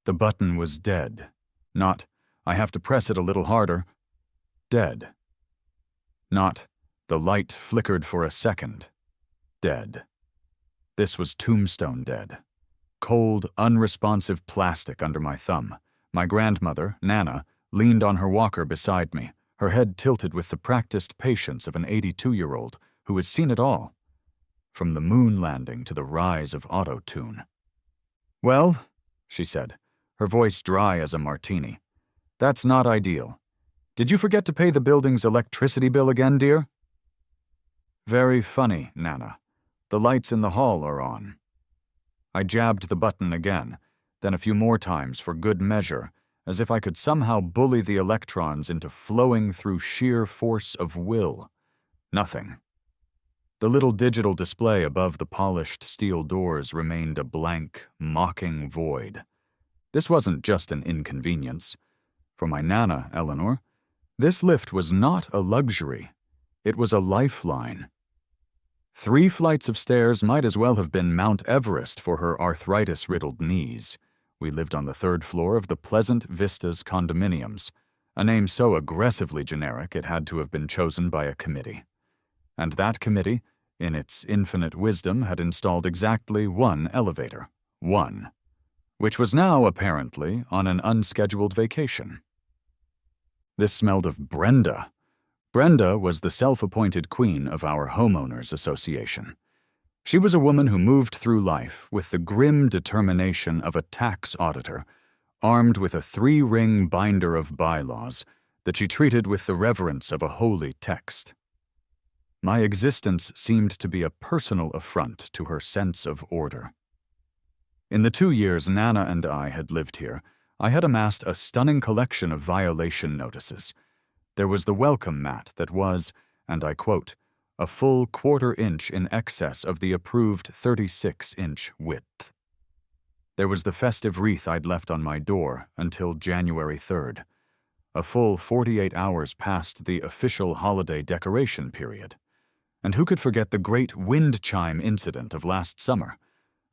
The button was dead. Not, I have to press it a little harder. Dead. Not, the light flickered for a second. Dead. This was tombstone dead. Cold, unresponsive plastic under my thumb. My grandmother, Nana, leaned on her walker beside me, her head tilted with the practiced patience of an 82-year-old who has seen it all, from the moon landing to the rise of auto-tune. "Well," she said, her voice dry as a martini, "that's not ideal. Did you forget to pay the building's electricity bill again, dear?" "Very funny, Nana. The lights in the hall are on." I jabbed the button again, then a few more times for good measure, as if I could somehow bully the electrons into flowing through sheer force of will. Nothing. The little digital display above the polished steel doors remained a blank, mocking void. This wasn't just an inconvenience. For my Nana, Eleanor, this lift was not a luxury. It was a lifeline. 3 flights of stairs might as well have been Mount Everest for her arthritis-riddled knees. We lived on the 3rd floor of the Pleasant Vistas condominiums, a name so aggressively generic it had to have been chosen by a committee. And that committee, in its infinite wisdom, had installed exactly 1 elevator. 1. Which was now, apparently, on an unscheduled vacation. This smelled of Brenda. Brenda was the self-appointed queen of our homeowners association. She was a woman who moved through life with the grim determination of a tax auditor, armed with a 3-ring binder of bylaws that she treated with the reverence of a holy text. My existence seemed to be a personal affront to her sense of order. In the 2 years Nana and I had lived here, I had amassed a stunning collection of violation notices. There was the welcome mat that was, and I quote, a full 1/4 inch in excess of the approved 36-inch width. There was the festive wreath I'd left on my door until January 3rd, a full 48 hours past the official holiday decoration period. And who could forget the great wind chime incident of last summer,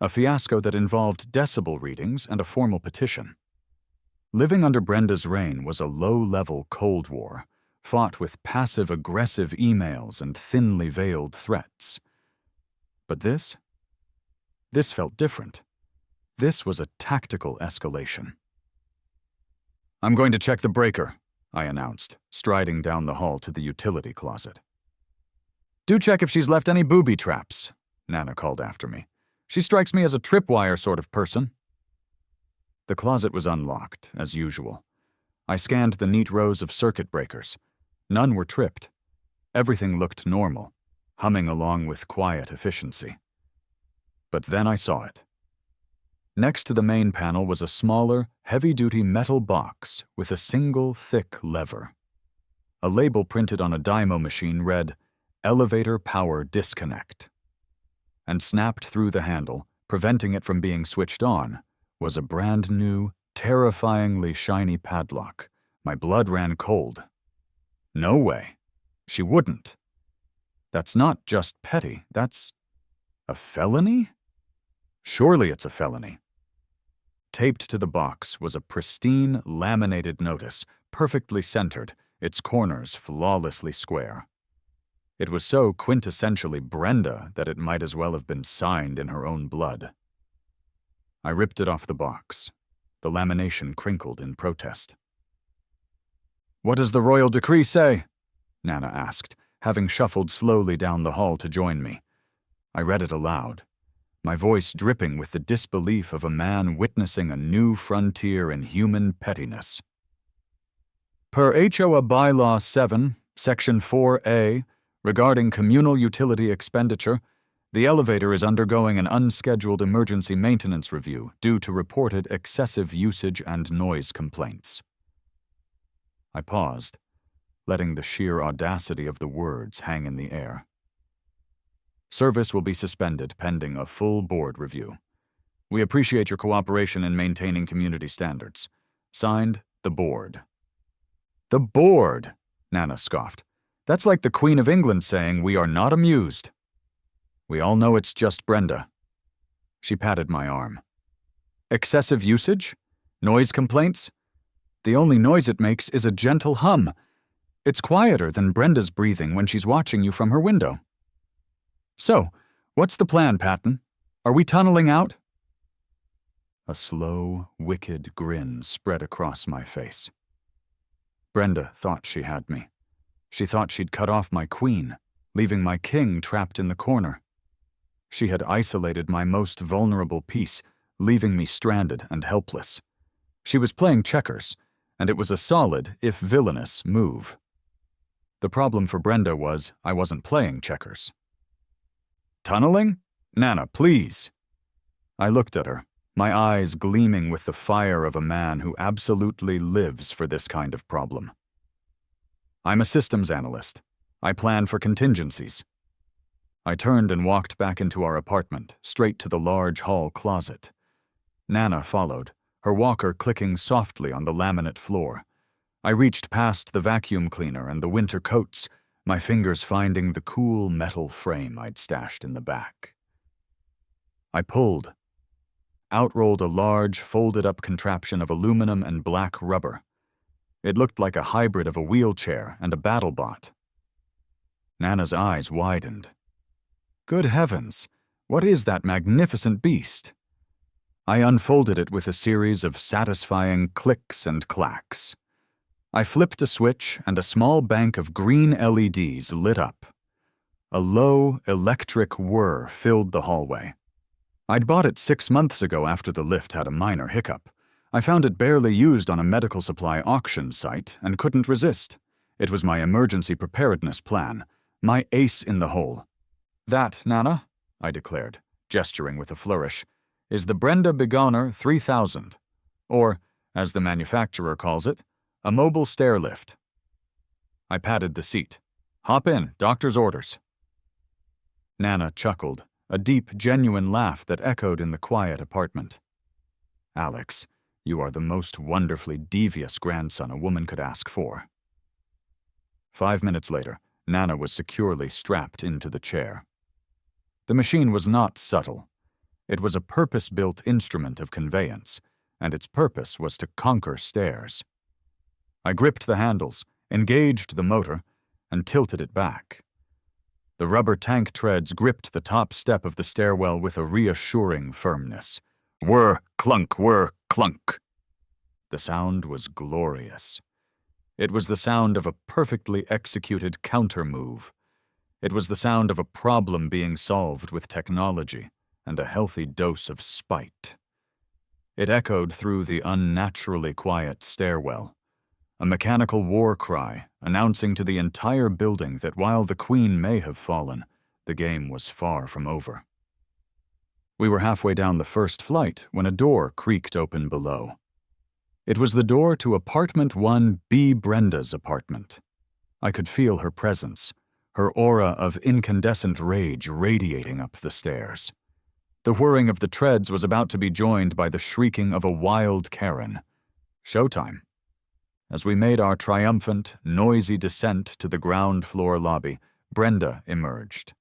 a fiasco that involved decibel readings and a formal petition. Living under Brenda's reign was a low-level Cold War, fought with passive-aggressive emails and thinly veiled threats. But this felt different. This was a tactical escalation. "I'm going to check the breaker," I announced, striding down the hall to the utility closet. "Do check if she's left any booby traps," Nana called after me. "She strikes me as a tripwire sort of person." The closet was unlocked, as usual. I scanned the neat rows of circuit breakers. None were tripped. Everything looked normal, humming along with quiet efficiency. But then I saw it. Next to the main panel was a smaller, heavy-duty metal box with a single thick lever. A label printed on a dymo machine read, "Elevator Power Disconnect." And snapped through the handle, preventing it from being switched on, was a brand-new, terrifyingly shiny padlock. My blood ran cold. No way. She wouldn't. That's not just petty, that's a felony? Surely it's a felony. Taped to the box was a pristine, laminated notice, perfectly centered, its corners flawlessly square. It was so quintessentially Brenda that it might as well have been signed in her own blood. I ripped it off the box. The lamination crinkled in protest. "What does the royal decree say?" Nana asked, having shuffled slowly down the hall to join me. I read it aloud, my voice dripping with the disbelief of a man witnessing a new frontier in human pettiness. "Per HOA Bylaw 7, Section 4A, regarding communal utility expenditure, the elevator is undergoing an unscheduled emergency maintenance review due to reported excessive usage and noise complaints." I paused, letting the sheer audacity of the words hang in the air. "Service will be suspended pending a full board review. We appreciate your cooperation in maintaining community standards. Signed, the board." "The board," Nana scoffed. "That's like the Queen of England saying we are not amused." "We all know it's just Brenda." She patted my arm. "Excessive usage? Noise complaints? The only noise it makes is a gentle hum. It's quieter than Brenda's breathing when she's watching you from her window. So, what's the plan, Patton? Are we tunneling out? A slow, wicked grin spread across my face. Brenda thought she had me. She thought she'd cut off my queen, leaving my king trapped in the corner. She had isolated my most vulnerable piece, leaving me stranded and helpless. She was playing checkers, and it was a solid, if villainous, move. The problem for Brenda was I wasn't playing checkers. Tunneling? Nana, please. I looked at her, my eyes gleaming with the fire of a man who absolutely lives for this kind of problem. I'm a systems analyst. I plan for contingencies. I turned and walked back into our apartment, straight to the large hall closet. Nana followed, her walker clicking softly on the laminate floor. I reached past the vacuum cleaner and the winter coats, my fingers finding the cool metal frame I'd stashed in the back. I pulled. Out rolled a large, folded-up contraption of aluminum and black rubber. It looked like a hybrid of a wheelchair and a battle-bot. Nana's eyes widened. Good heavens, what is that magnificent beast? I unfolded it with a series of satisfying clicks and clacks. I flipped a switch and a small bank of green LEDs lit up. A low, electric whir filled the hallway. I'd bought it 6 months ago after the lift had a minor hiccup. I found it barely used on a medical supply auction site and couldn't resist. It was my emergency preparedness plan, my ace in the hole. That, Nana, I declared, gesturing with a flourish, is the Brenda Begoner 3000, or, as the manufacturer calls it, a mobile stair lift. I patted the seat. Hop in, doctor's orders. Nana chuckled, a deep, genuine laugh that echoed in the quiet apartment. Alex, you are the most wonderfully devious grandson a woman could ask for. 5 minutes later, Nana was securely strapped into the chair. The machine was not subtle. It was a purpose-built instrument of conveyance, and its purpose was to conquer stairs. I gripped the handles, engaged the motor, and tilted it back. The rubber tank treads gripped the top step of the stairwell with a reassuring firmness. Whir, clunk, whir, clunk. The sound was glorious. It was the sound of a perfectly executed counter-move. It was the sound of a problem being solved with technology and a healthy dose of spite. It echoed through the unnaturally quiet stairwell, a mechanical war cry announcing to the entire building that while the Queen may have fallen, the game was far from over. We were halfway down the first flight when a door creaked open below. It was the door to apartment 1B Brenda's apartment. I could feel her presence, her aura of incandescent rage radiating up the stairs. The whirring of the treads was about to be joined by the shrieking of a wild Karen. Showtime. As we made our triumphant, noisy descent to the ground floor lobby, Brenda emerged.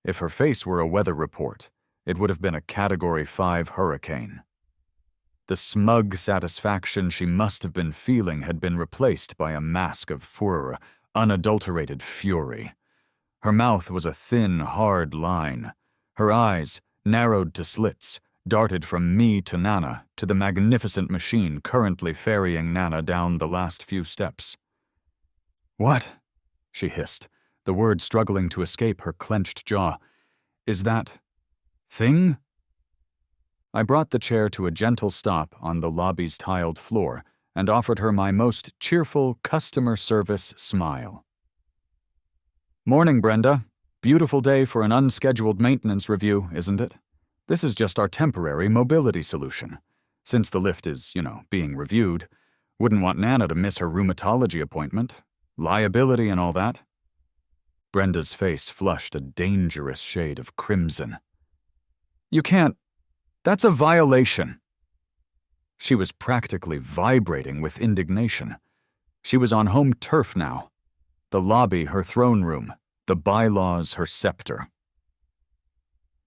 If her face were a weather report, it would have been a Category 5 hurricane. The smug satisfaction she must have been feeling had been replaced by a mask of unadulterated fury. Her mouth was a thin, hard line. Her eyes, narrowed to slits, darted from me to Nana to the magnificent machine currently ferrying Nana down the last few steps. What? She hissed, the word struggling to escape her clenched jaw. Is that thing? I brought the chair to a gentle stop on the lobby's tiled floor and offered her my most cheerful customer service smile. Morning, Brenda. Beautiful day for an unscheduled maintenance review, isn't it? This is just our temporary mobility solution. Since the lift is, being reviewed, wouldn't want Nana to miss her rheumatology appointment. Liability and all that. Brenda's face flushed a dangerous shade of crimson. You can't. That's a violation. She was practically vibrating with indignation. She was on home turf now. The lobby her throne room, the bylaws her scepter.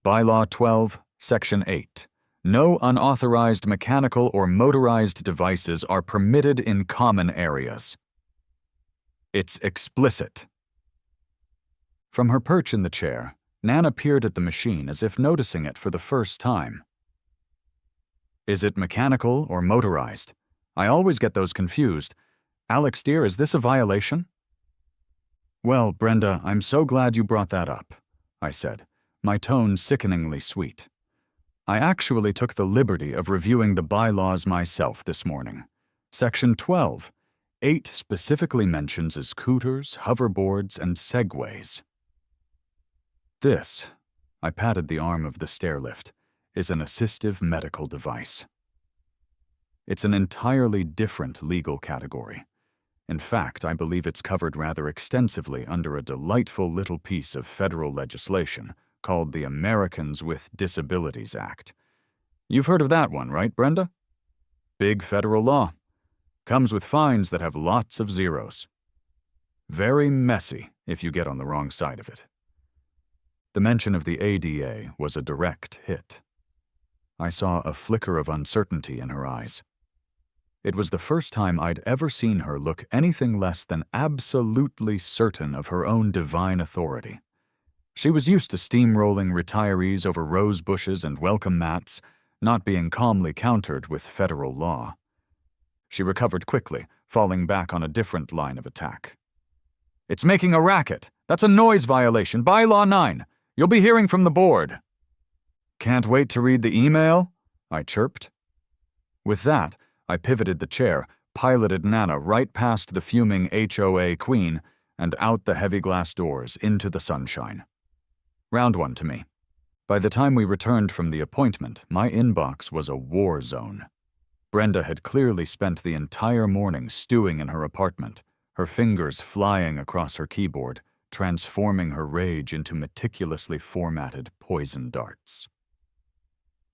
Bylaw 12, Section 8. No unauthorized mechanical or motorized devices are permitted in common areas. It's explicit. From her perch in the chair, Nana peered at the machine as if noticing it for the first time. Is it mechanical or motorized? I always get those confused. Alex dear, is this a violation? Well, Brenda, I'm so glad you brought that up, I said, my tone sickeningly sweet. I actually took the liberty of reviewing the bylaws myself this morning. Section 12, 8 specifically mentions scooters, hoverboards, and segways. This, I patted the arm of the stair lift, is an assistive medical device. It's an entirely different legal category. In fact, I believe it's covered rather extensively under a delightful little piece of federal legislation called the Americans with Disabilities Act. You've heard of that one, right, Brenda? Big federal law. Comes with fines that have lots of zeros. Very messy if you get on the wrong side of it. The mention of the ADA was a direct hit. I saw a flicker of uncertainty in her eyes. It was the first time I'd ever seen her look anything less than absolutely certain of her own divine authority. She was used to steamrolling retirees over rose bushes and welcome mats, not being calmly countered with federal law. She recovered quickly, falling back on a different line of attack. It's making a racket. That's a noise violation. Bylaw 9. You'll be hearing from the board. Can't wait to read the email, I chirped. With that, I pivoted the chair, piloted Nana right past the fuming HOA queen, and out the heavy glass doors into the sunshine. Round one to me. By the time we returned from the appointment, my inbox was a war zone. Brenda had clearly spent the entire morning stewing in her apartment, her fingers flying across her keyboard, transforming her rage into meticulously formatted poison darts.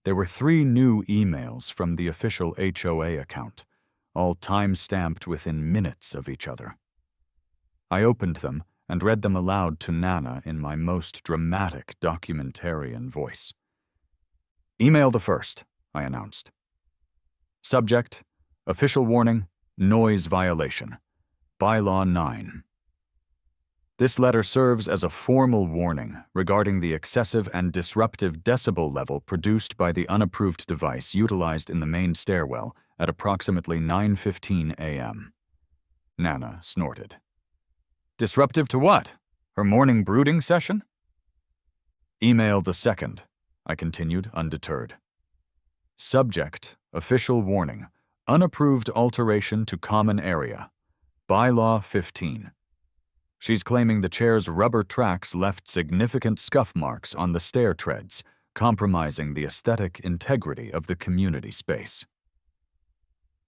There were 3 new emails from the official HOA account, all time-stamped within minutes of each other. I opened them and read them aloud to Nana in my most dramatic documentarian voice. Email the first, I announced. Subject, official warning, noise violation. Bylaw 9. This letter serves as a formal warning regarding the excessive and disruptive decibel level produced by the unapproved device utilized in the main stairwell at approximately 9:15 a.m. Nana snorted. Disruptive to what? Her morning brooding session? Email the second, I continued, undeterred. Subject, official warning, unapproved alteration to common area. Bylaw 15. She's claiming the chair's rubber tracks left significant scuff marks on the stair treads, compromising the aesthetic integrity of the community space.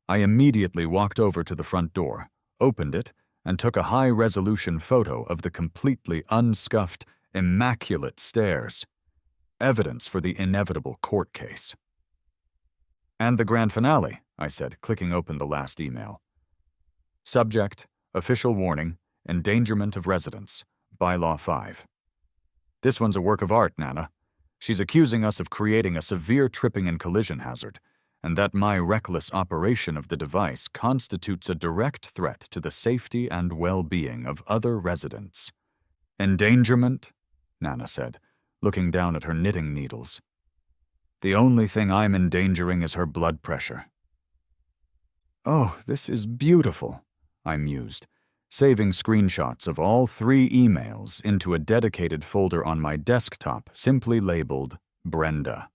I immediately walked over to the front door, opened it, and took a high-resolution photo of the completely unscuffed, immaculate stairs, evidence for the inevitable court case. And the grand finale, I said, clicking open the last email. Subject, official warning, endangerment of residents, Bylaw 5. This one's a work of art, Nana. She's accusing us of creating a severe tripping and collision hazard, and that my reckless operation of the device constitutes a direct threat to the safety and well-being of other residents. Endangerment? Nana said, looking down at her knitting needles. The only thing I'm endangering is her blood pressure. Oh, this is beautiful, I mused, saving screenshots of all 3 emails into a dedicated folder on my desktop simply labeled Brenda.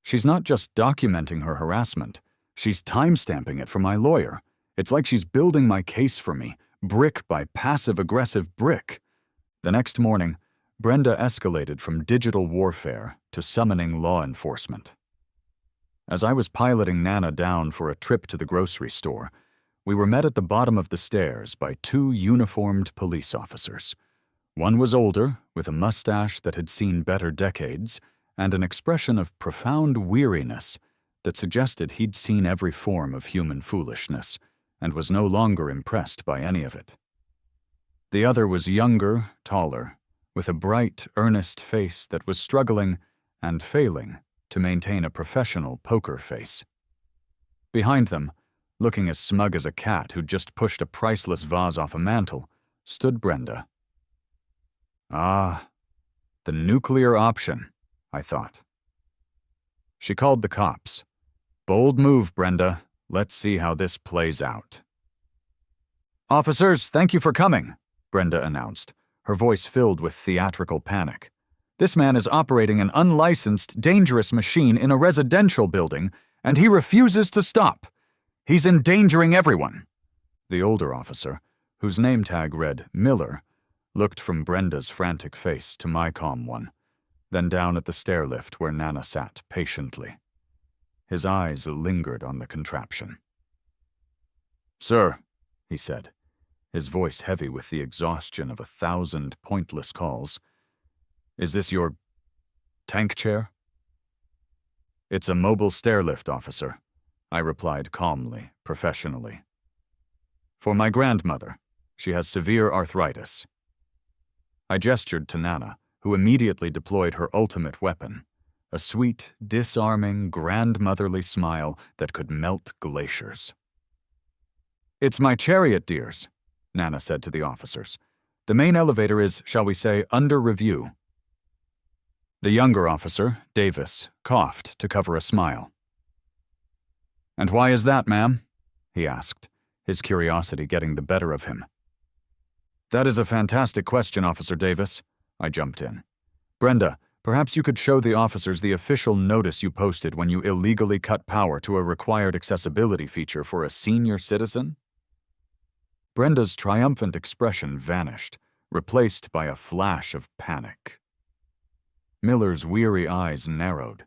She's not just documenting her harassment, she's timestamping it for my lawyer. It's like she's building my case for me, brick by passive-aggressive brick. The next morning, Brenda escalated from digital warfare to summoning law enforcement. As I was piloting Nana down for a trip to the grocery store, we were met at the bottom of the stairs by 2 uniformed police officers. One was older, with a mustache that had seen better decades, and an expression of profound weariness that suggested he'd seen every form of human foolishness and was no longer impressed by any of it. The other was younger, taller, with a bright, earnest face that was struggling and failing to maintain a professional poker face. Behind them, looking as smug as a cat who'd just pushed a priceless vase off a mantel, stood Brenda. Ah, the nuclear option, I thought. She called the cops. Bold move, Brenda. Let's see how this plays out. "Officers, thank you for coming," Brenda announced, her voice filled with theatrical panic. "This man is operating an unlicensed, dangerous machine in a residential building, and he refuses to stop. He's endangering everyone." The older officer, whose name tag read Miller, looked from Brenda's frantic face to my calm one, then down at the stair lift where Nana sat patiently. His eyes lingered on the contraption. "Sir," he said, his voice heavy with the exhaustion of 1,000 pointless calls, "is this your tank chair?" "It's a mobile stair lift, officer," I replied calmly, professionally. "For my grandmother. She has severe arthritis." I gestured to Nana, who immediately deployed her ultimate weapon, a sweet, disarming, grandmotherly smile that could melt glaciers. "It's my chariot, dears," Nana said to the officers. "The main elevator is, shall we say, under review." The younger officer, Davis, coughed to cover a smile. "And why is that, ma'am?" he asked, his curiosity getting the better of him. "That is a fantastic question, Officer Davis," I jumped in. "Brenda, perhaps you could show the officers the official notice you posted when you illegally cut power to a required accessibility feature for a senior citizen?" Brenda's triumphant expression vanished, replaced by a flash of panic. Miller's weary eyes narrowed.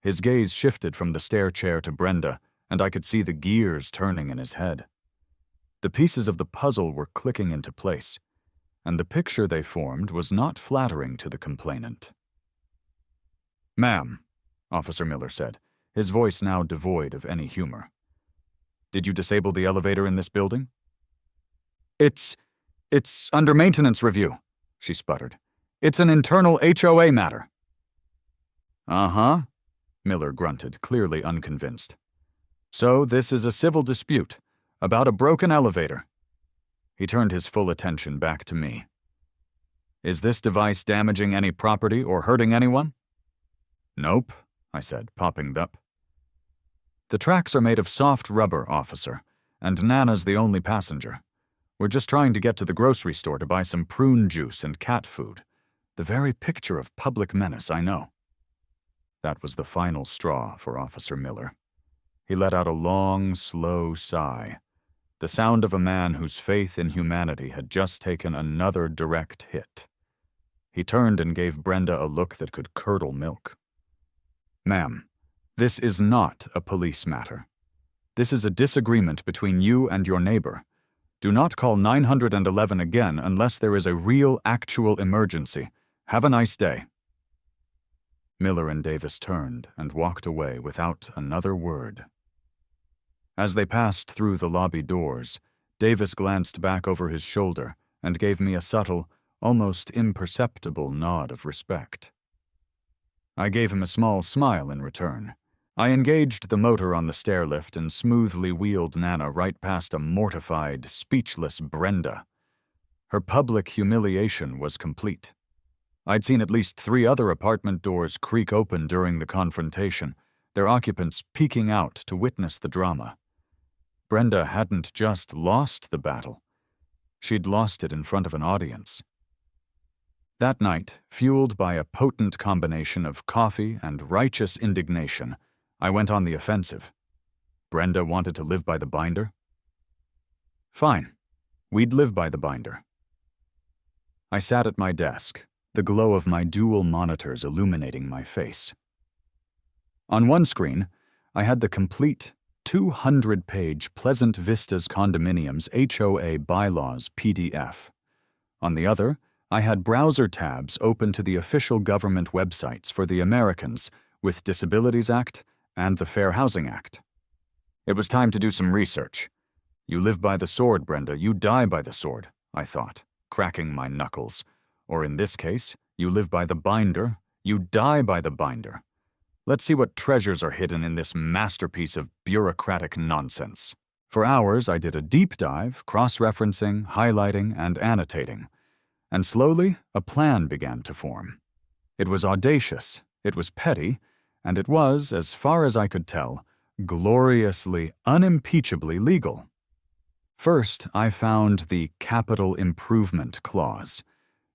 His gaze shifted from the stair chair to Brenda, and I could see the gears turning in his head. The pieces of the puzzle were clicking into place, and the picture they formed was not flattering to the complainant. "Ma'am," Officer Miller said, his voice now devoid of any humor, "did you disable the elevator in this building?" It's under maintenance review," she sputtered. "It's an internal HOA matter." "Uh-huh," Miller grunted, clearly unconvinced. "So this is a civil dispute about a broken elevator." He turned his full attention back to me. "Is this device damaging any property or hurting anyone?" "Nope," I said, popping up. "The tracks are made of soft rubber, officer, and Nana's the only passenger. We're just trying to get to the grocery store to buy some prune juice and cat food. The very picture of public menace, I know." That was the final straw for Officer Miller. He let out a long, slow sigh, the sound of a man whose faith in humanity had just taken another direct hit. He turned and gave Brenda a look that could curdle milk. "Ma'am, this is not a police matter. This is a disagreement between you and your neighbor. Do not call 911 again unless there is a real, actual emergency. Have a nice day." Miller and Davis turned and walked away without another word. As they passed through the lobby doors, Davis glanced back over his shoulder and gave me a subtle, almost imperceptible nod of respect. I gave him a small smile in return. I engaged the motor on the stair lift and smoothly wheeled Nana right past a mortified, speechless Brenda. Her public humiliation was complete. I'd seen at least 3 other apartment doors creak open during the confrontation, their occupants peeking out to witness the drama. Brenda hadn't just lost the battle. She'd lost it in front of an audience. That night, fueled by a potent combination of coffee and righteous indignation, I went on the offensive. Brenda wanted to live by the binder? Fine. We'd live by the binder. I sat at my desk, the glow of my dual monitors illuminating my face. On one screen, I had the complete 200-page Pleasant Vistas Condominiums HOA bylaws PDF. On the other, I had browser tabs open to the official government websites for the Americans with Disabilities Act and the Fair Housing Act. It was time to do some research. You live by the sword, Brenda, you die by the sword, I thought, cracking my knuckles. Or in this case, you live by the binder, you die by the binder. Let's see what treasures are hidden in this masterpiece of bureaucratic nonsense. For hours, I did a deep dive, cross-referencing, highlighting, and annotating. And slowly, a plan began to form. It was audacious, it was petty, and it was, as far as I could tell, gloriously, unimpeachably legal. First, I found the Capital Improvement Clause.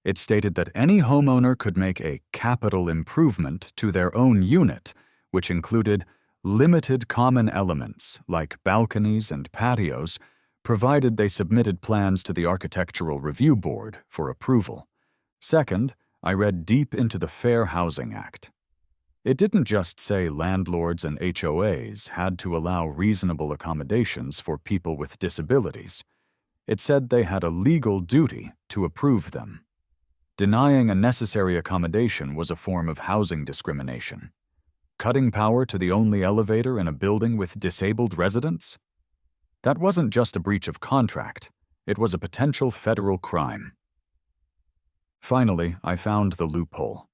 It stated that any homeowner could make a capital improvement to their own unit, which included limited common elements like balconies and patios, provided they submitted plans to the Architectural Review Board for approval. Second, I read deep into the Fair Housing Act. It didn't just say landlords and HOAs had to allow reasonable accommodations for people with disabilities. It said they had a legal duty to approve them. Denying a necessary accommodation was a form of housing discrimination. Cutting power to the only elevator in a building with disabled residents? That wasn't just a breach of contract, it was a potential federal crime. Finally, I found the loophole.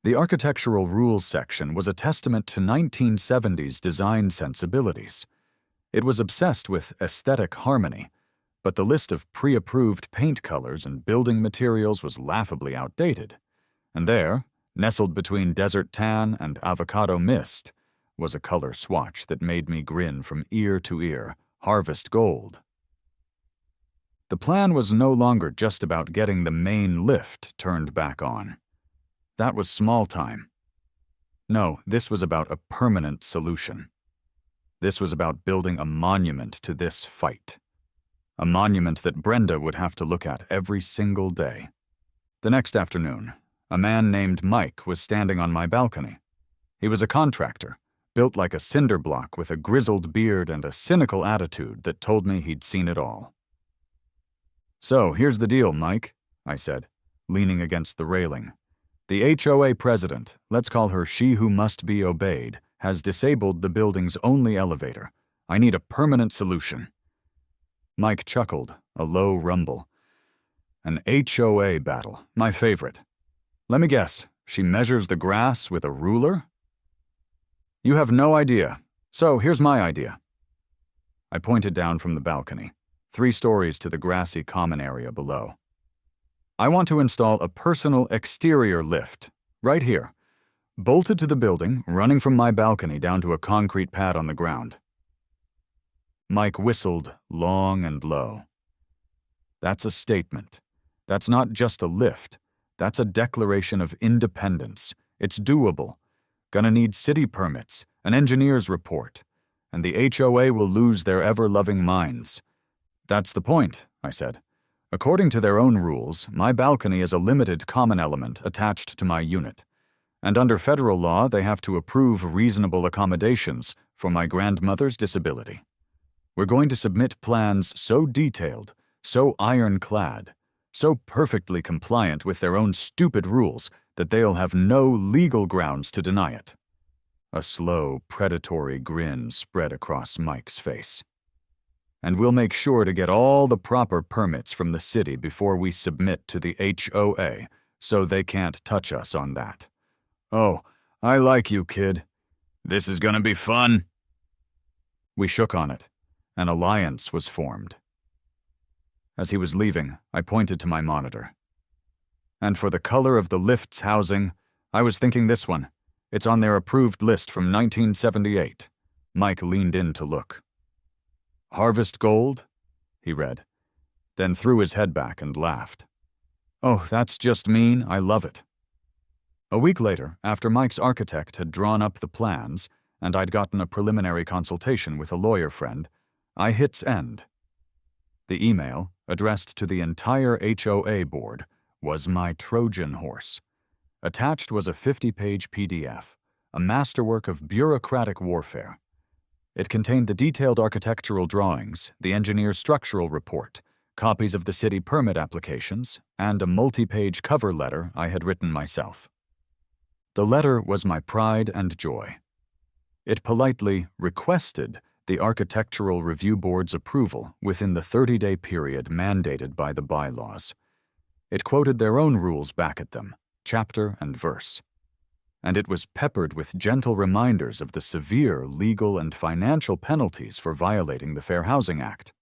The Architectural Rules section was a testament to 1970s design sensibilities. It was obsessed with aesthetic harmony, but the list of pre-approved paint colors and building materials was laughably outdated. And there, nestled between desert tan and avocado mist, was a color swatch that made me grin from ear to ear, harvest gold. The plan was no longer just about getting the main lift turned back on. That was small time. No, this was about a permanent solution. This was about building a monument to this fight. A monument that Brenda would have to look at every single day. The next afternoon, a man named Mike was standing on my balcony. He was a contractor, built like a cinder block with a grizzled beard and a cynical attitude that told me he'd seen it all. "So, here's the deal, Mike," I said, leaning against the railing. "The HOA president, let's call her she who must be obeyed, has disabled the building's only elevator. I need a permanent solution." Mike chuckled, a low rumble. "An HOA battle, my favorite. Let me guess, she measures the grass with a ruler?" "You have no idea. So here's my idea." I pointed down from the balcony, 3 stories to the grassy common area below. "I want to install a personal exterior lift, right here, bolted to the building, running from my balcony down to a concrete pad on the ground." Mike whistled long and low. "That's a statement. That's not just a lift. That's a declaration of independence. It's doable. Gonna need city permits, an engineer's report, and the HOA will lose their ever-loving minds." "That's the point," I said. "According to their own rules, my balcony is a limited common element attached to my unit. And under federal law, they have to approve reasonable accommodations for my grandmother's disability. We're going to submit plans so detailed, so ironclad, so perfectly compliant with their own stupid rules that they'll have no legal grounds to deny it." A slow, predatory grin spread across Mike's face. "And we'll make sure to get all the proper permits from the city before we submit to the HOA, so they can't touch us on that. Oh, I like you, kid. This is gonna be fun." We shook on it. An alliance was formed. As he was leaving, I pointed to my monitor. "And for the color of the lift's housing, I was thinking this one. It's on their approved list from 1978. Mike leaned in to look. "Harvest gold?" he read, then threw his head back and laughed. "Oh, that's just mean. I love it." A week later, after Mike's architect had drawn up the plans, and I'd gotten a preliminary consultation with a lawyer friend, I hit send. The email, addressed to the entire HOA board, was my Trojan horse. Attached was a 50-page PDF, a masterwork of bureaucratic warfare. It contained the detailed architectural drawings, the engineer's structural report, copies of the city permit applications, and a multi-page cover letter I had written myself. The letter was my pride and joy. It politely requested the Architectural Review Board's approval within the 30-day period mandated by the bylaws. It quoted their own rules back at them, chapter and verse. and it was peppered with gentle reminders of the severe legal and financial penalties for violating the Fair Housing Act.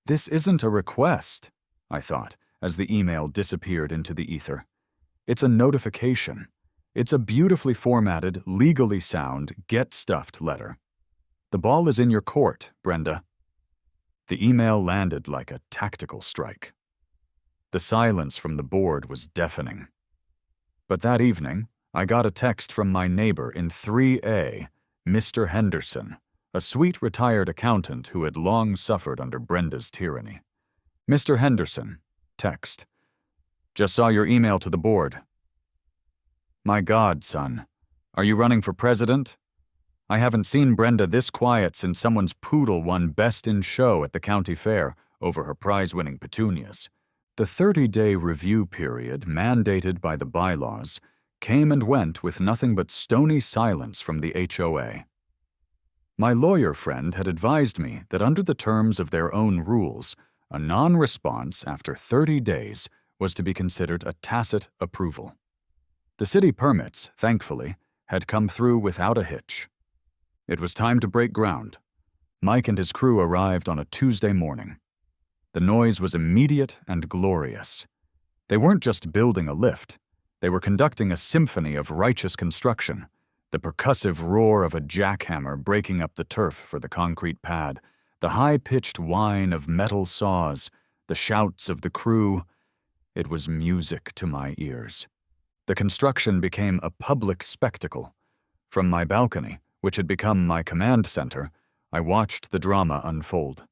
"This isn't a request," I thought, as the email disappeared into the ether. "It's a notification. It's a beautifully formatted, legally sound, get-stuffed letter. The ball is in your court, Brenda." The email landed like a tactical strike. The silence from the board was deafening. But that evening, I got a text from my neighbor in 3A, Mr. Henderson, a sweet retired accountant who had long suffered under Brenda's tyranny. "Mr. Henderson," text. "Just saw your email to the board. My God, son, are you running for president? I haven't seen Brenda this quiet since someone's poodle won Best in Show at the county fair over her prize-winning petunias." The 30-day review period mandated by the bylaws came and went with nothing but stony silence from the HOA. My lawyer friend had advised me that under the terms of their own rules, a non-response after 30 days was to be considered a tacit approval. The city permits, thankfully, had come through without a hitch. It was time to break ground. Mike and his crew arrived on a Tuesday morning. The noise was immediate and glorious. They weren't just building a lift. They were conducting a symphony of righteous construction, the percussive roar of a jackhammer breaking up the turf for the concrete pad, the high-pitched whine of metal saws, the shouts of the crew. It was music to my ears. The construction became a public spectacle. From my balcony, which had become my command center, I watched the drama unfold.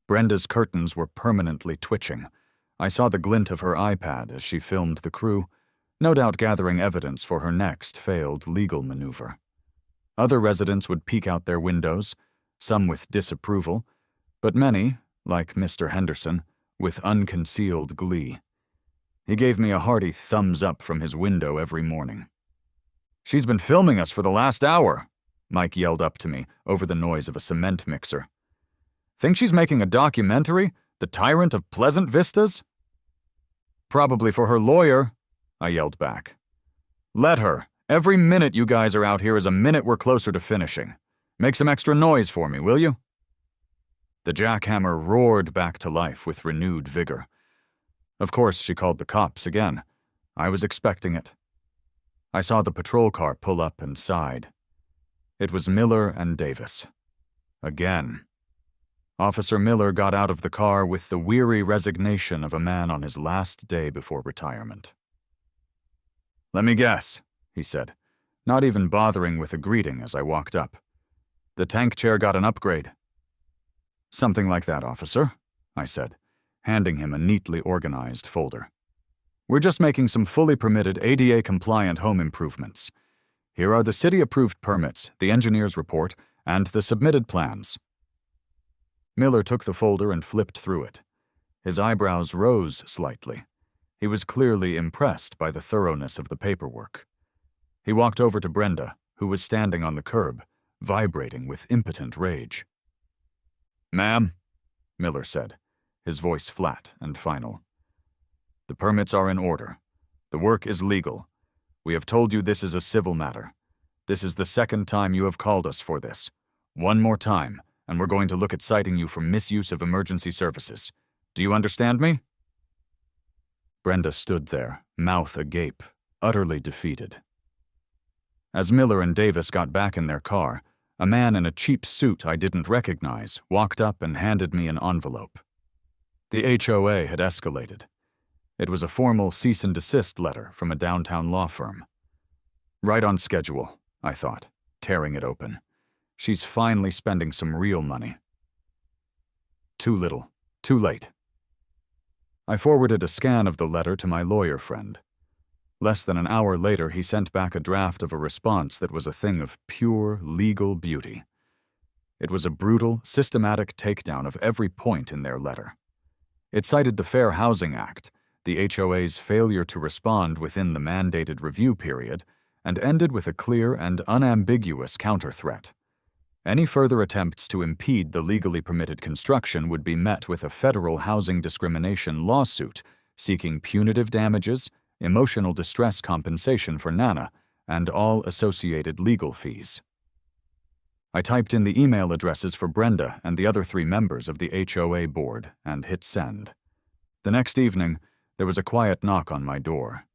Brenda's curtains were permanently twitching. I saw the glint of her iPad as she filmed the crew, no doubt gathering evidence for her next failed legal maneuver. Other residents would peek out their windows, some with disapproval, but many, like Mr. Henderson, with unconcealed glee. He gave me a hearty thumbs up from his window every morning. "She's been filming us for the last hour," Mike yelled up to me over the noise of a cement mixer. "Think she's making a documentary, The Tyrant of Pleasant Vistas?" "Probably for her lawyer," I yelled back. "Let her. Every minute you guys are out here is a minute we're closer to finishing. Make some extra noise for me, will you?" The jackhammer roared back to life with renewed vigor. Of course, she called the cops again. I was expecting it. I saw the patrol car pull up and sighed. It was Miller and Davis. Again. Officer Miller got out of the car with the weary resignation of a man on his last day before retirement. "Let me guess," he said, not even bothering with a greeting as I walked up. "The tank chair got an upgrade." "Something like that, officer," I said, handing him a neatly organized folder. "We're just making some fully permitted ADA-compliant home improvements. Here are the city-approved permits, the engineer's report, and the submitted plans." Miller took the folder and flipped through it. His eyebrows rose slightly. He was clearly impressed by the thoroughness of the paperwork. He walked over to Brenda, who was standing on the curb, vibrating with impotent rage. "Ma'am," Miller said, his voice flat and final. "The permits are in order. The work is legal. We have told you this is a civil matter. This is the second time you have called us for this. One more time, and we're going to look at citing you for misuse of emergency services. Do you understand me?" Brenda stood there, mouth agape, utterly defeated. As Miller and Davis got back in their car, a man in a cheap suit I didn't recognize walked up and handed me an envelope. The HOA had escalated. It was a formal cease and desist letter from a downtown law firm. Right on schedule, I thought, tearing it open. She's finally spending some real money. Too little, too late. I forwarded a scan of the letter to my lawyer friend. Less than an hour later, he sent back a draft of a response that was a thing of pure legal beauty. It was a brutal, systematic takedown of every point in their letter. It cited the Fair Housing Act, the HOA's failure to respond within the mandated review period, and ended with a clear and unambiguous counter-threat. Any further attempts to impede the legally permitted construction would be met with a federal housing discrimination lawsuit seeking punitive damages, emotional distress compensation for Nana, and all associated legal fees. I typed in the email addresses for Brenda and the other 3 members of the HOA board and hit send. The next evening, there was a quiet knock on my door.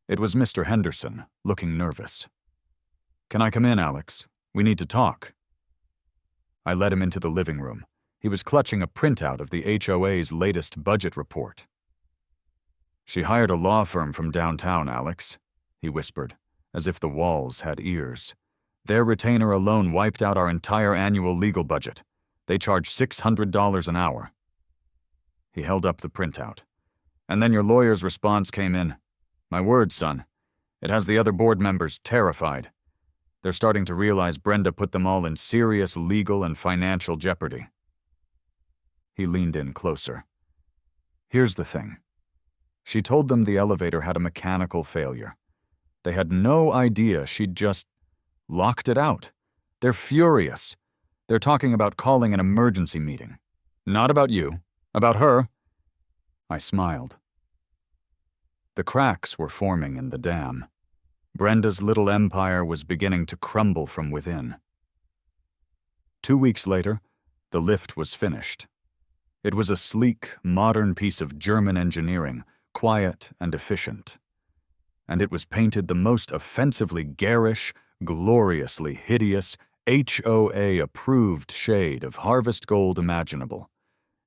It was Mr. Henderson, looking nervous. "Can I come in, Alex? We need to talk." I led him into the living room. He was clutching a printout of the HOA's latest budget report. "She hired a law firm from downtown, Alex," he whispered, as if the walls had ears. "Their retainer alone wiped out our entire annual legal budget. They charge $600 an hour." He held up the printout. "And then your lawyer's response came in. My word, son, it has the other board members terrified. They're starting to realize Brenda put them all in serious legal and financial jeopardy." He leaned in closer. "Here's the thing. She told them the elevator had a mechanical failure. They had no idea she'd just locked it out. They're furious. They're talking about calling an emergency meeting. Not about you, about her." I smiled. The cracks were forming in the dam. Brenda's little empire was beginning to crumble from within. 2 weeks later, the lift was finished. It was a sleek, modern piece of German engineering, quiet and efficient. And it was painted the most offensively garish, gloriously hideous, HOA-approved shade of harvest gold imaginable.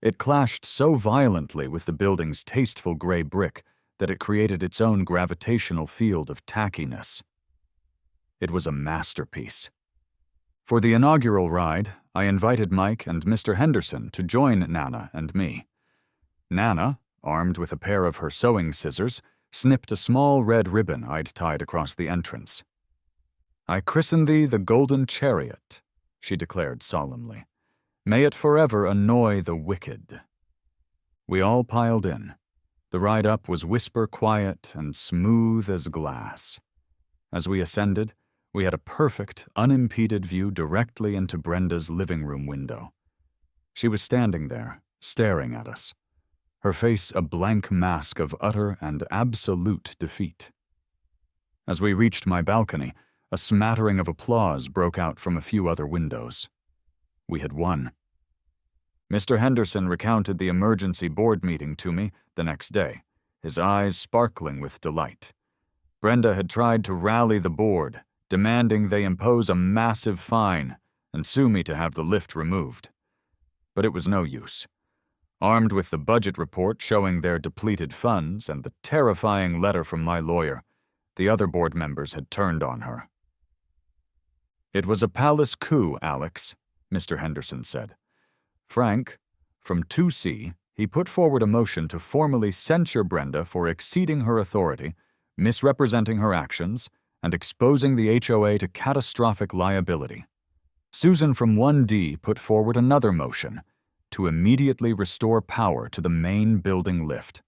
It clashed so violently with the building's tasteful gray brick that it created its own gravitational field of tackiness. It was a masterpiece. For the inaugural ride, I invited Mike and Mr. Henderson to join Nana and me. Nana, armed with a pair of her sewing scissors, snipped a small red ribbon I'd tied across the entrance. "I christen thee the Golden Chariot," she declared solemnly. "May it forever annoy the wicked." We all piled in. The ride up was whisper quiet and smooth as glass. As we ascended, we had a perfect, unimpeded view directly into Brenda's living room window. She was standing there, staring at us, her face a blank mask of utter and absolute defeat. As we reached my balcony, a smattering of applause broke out from a few other windows. We had won. Mr. Henderson recounted the emergency board meeting to me the next day, his eyes sparkling with delight. Brenda had tried to rally the board, demanding they impose a massive fine and sue me to have the lift removed. But it was no use. Armed with the budget report showing their depleted funds and the terrifying letter from my lawyer, the other board members had turned on her. "It was a palace coup, Alex," Mr. Henderson said. "Frank, from 2C, he put forward a motion to formally censure Brenda for exceeding her authority, misrepresenting her actions, and exposing the HOA to catastrophic liability. Susan from 1D put forward another motion to immediately restore power to the main building lift.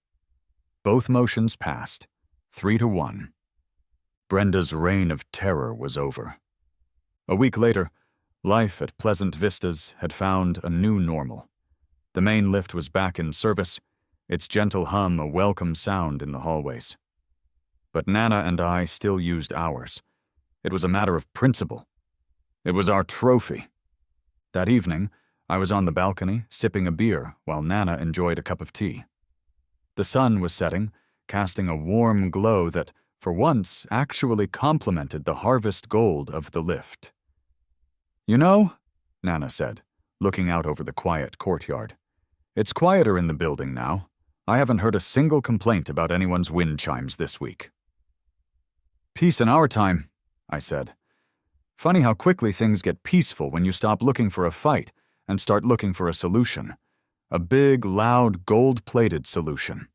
Both motions passed, 3-1. Brenda's reign of terror was over. A week later, life at Pleasant Vistas had found a new normal. The main lift was back in service, its gentle hum a welcome sound in the hallways. But Nana and I still used ours. It was a matter of principle. It was our trophy. That evening, I was on the balcony, sipping a beer, while Nana enjoyed a cup of tea. The sun was setting, casting a warm glow that, for once, actually complemented the harvest gold of the lift. "You know," Nana said, looking out over the quiet courtyard, "it's quieter in the building now. I haven't heard a single complaint about anyone's wind chimes this week." "Peace in our time," I said. "Funny how quickly things get peaceful when you stop looking for a fight and start looking for a solution. A big, loud, gold-plated solution."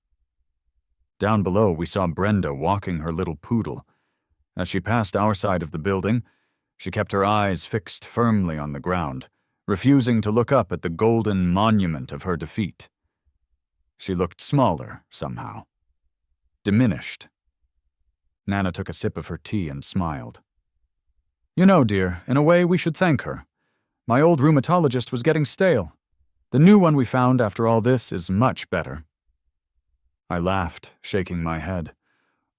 Down below, we saw Brenda walking her little poodle. As she passed our side of the building, she kept her eyes fixed firmly on the ground, refusing to look up at the golden monument of her defeat. She looked smaller, somehow. Diminished. Nana took a sip of her tea and smiled. "You know, dear, in a way we should thank her. My old rheumatologist was getting stale. The new one we found after all this is much better." I laughed, shaking my head.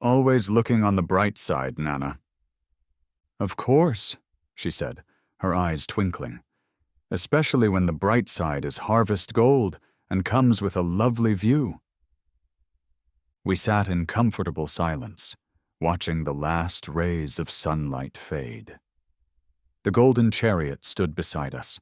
Always looking on the bright side, Nana. Of course, she said, her eyes twinkling. Especially when the bright side is harvest gold and comes with a lovely view. We sat in comfortable silence, watching the last rays of sunlight fade. The golden chariot stood beside us,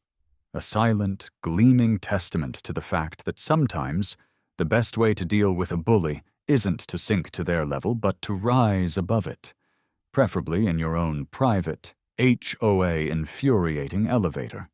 a silent, gleaming testament to the fact that sometimes the best way to deal with a bully isn't to sink to their level, but to rise above it, preferably in your own private, HOA infuriating elevator.